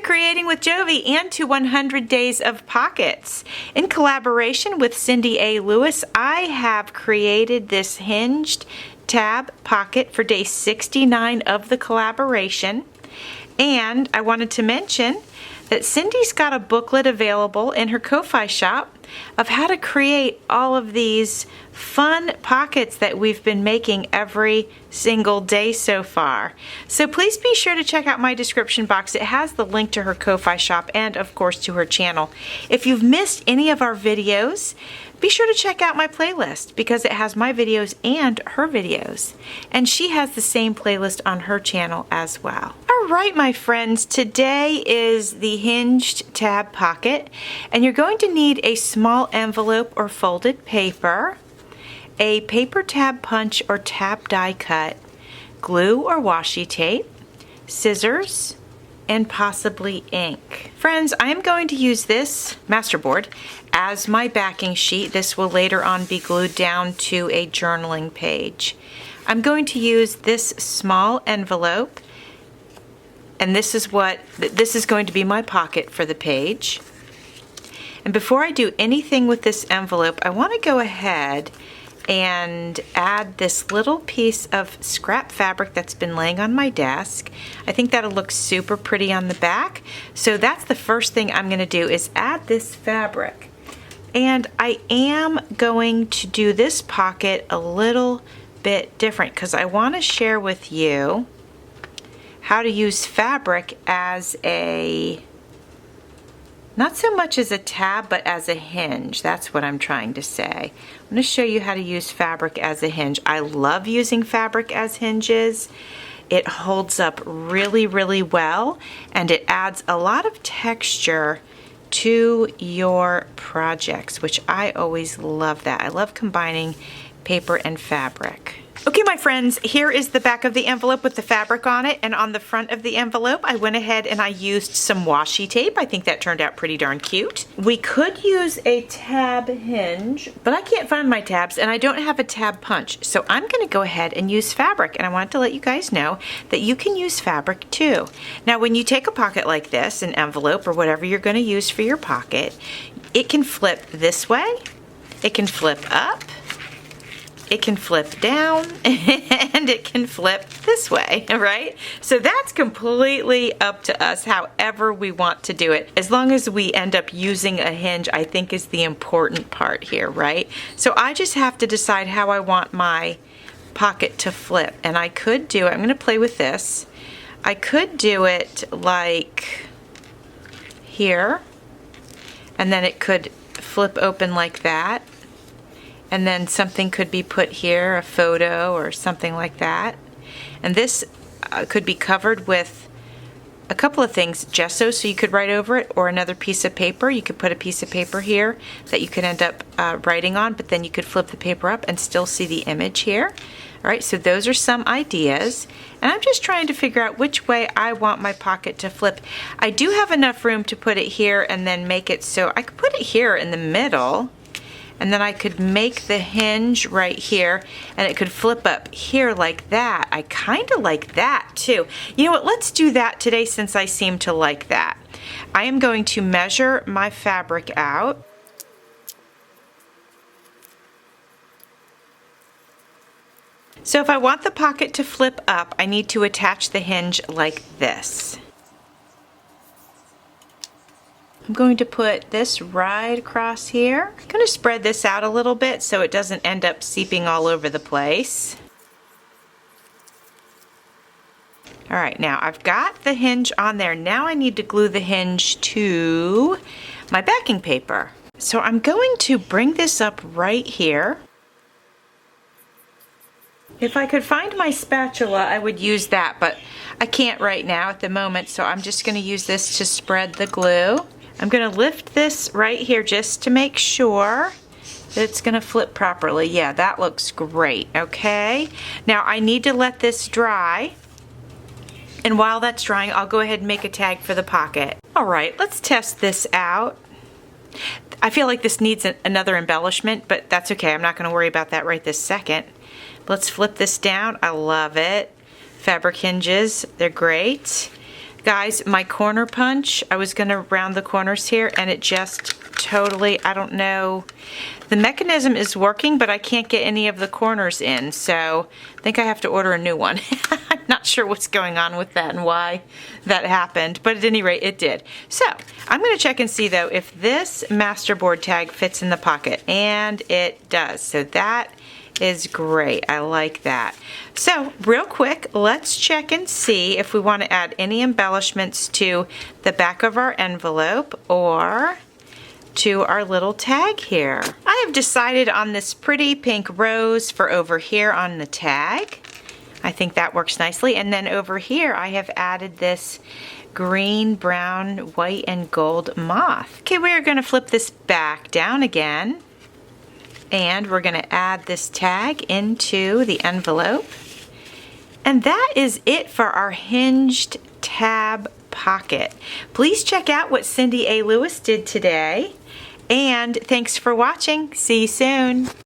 Creating with Jovi and to 100 Days of Pockets. In collaboration with Cindy A. Lewis, I have created this hinged tab pocket for day 69 of the collaboration. And I wanted to mention that Cindy's got a booklet available in her Ko-Fi shop of how to create all of these fun pockets that we've been making every single day so far. So please be sure to check out my description box. It has the link to her Ko-Fi shop and of course to her channel. If you've missed any of our videos, be sure to check out my playlist because it has my videos and her videos. And she has the same playlist on her channel as well. All right, my friends, today is the Hinged Tab Pocket, and you're going to need a small envelope or folded paper, a paper tab punch or tab die cut, glue or washi tape, scissors, and possibly ink. Friends, I am going to use this masterboard as my backing sheet. This will later on be glued down to a journaling page. I'm going to use this small envelope, and this is going to be my pocket for the page. And before I do anything with this envelope, I want to go ahead and add this little piece of scrap fabric that's been laying on my desk. I think that'll look super pretty on the back. So that's the first thing I'm going to do is add this fabric. And I am going to do this pocket a little bit different because I want to share with you how to use fabric as not so much as a tab, but as a hinge. That's what I'm trying to say. I'm going to show you how to use fabric as a hinge. I love using fabric as hinges. It holds up really, really well, and it adds a lot of texture to your projects, which I always love that. I love combining paper and fabric. Okay, my friends, here is the back of the envelope with the fabric on it, and on the front of the envelope I went ahead and I used some washi tape. I think that turned out pretty darn cute. We could use a tab hinge, but I can't find my tabs and I don't have a tab punch, so I'm going to go ahead and use fabric, and I wanted to let you guys know that you can use fabric too. Now when you take a pocket like this, an envelope or whatever you're going to use for your pocket, it can flip this way, it can flip up, it can flip down, and it can flip this way, right? So that's completely up to us, however we want to do it. As long as we end up using a hinge, I think is the important part here, right? So I just have to decide how I want my pocket to flip. And I could do it, I'm gonna play with this. I could do it like here, and then it could flip open like that. And then something could be put here, a photo or something like that. And this could be covered with a couple of things, gesso, so you could write over it, or another piece of paper. You could put a piece of paper here that you could end up writing on, but then you could flip the paper up and still see the image here. All right, so those are some ideas. And I'm just trying to figure out which way I want my pocket to flip. I do have enough room to put it here and then make it so I could put it here in the middle. And then I could make the hinge right here, and it could flip up here like that. I kind of like that too. You know what, let's do that today since I seem to like that. I am going to measure my fabric out. So if I want the pocket to flip up, I need to attach the hinge like this. I'm going to put this right across here. I'm going to spread this out a little bit so it doesn't end up seeping all over the place. All right, now I've got the hinge on there. Now I need to glue the hinge to my backing paper. So I'm going to bring this up right here. If I could find my spatula, I would use that, but I can't right now at the moment, so I'm just going to use this to spread the glue. I'm going to lift this right here just to make sure that it's going to flip properly. Yeah, that looks great. Okay, now I need to let this dry, and while that's drying, I'll go ahead and make a tag for the pocket. All right, let's test this out. I feel like this needs another embellishment, but that's okay. I'm not going to worry about that right this second. Let's flip this down. I love it. Fabric hinges, they're great. Guys, my corner punch, I was gonna round the corners here and it just totally, I don't know. The mechanism is working, but I can't get any of the corners in, so I think I have to order a new one. I'm not sure what's going on with that and why that happened, but at any rate, it did. So, I'm gonna check and see though if this masterboard tag fits in the pocket, and it does. So that is great. I like that. So real quick, let's check and see if we want to add any embellishments to the back of our envelope or to our little tag here. I have decided on this pretty pink rose for over here on the tag. I think that works nicely. And then over here I have added this green, brown, white, and gold moth. Okay, we are going to flip this back down again. And we're going to add this tag into the envelope. And that is it for our Hinged Tab Pocket. Please check out what Cindy A. Lewis did today. And thanks for watching. See you soon.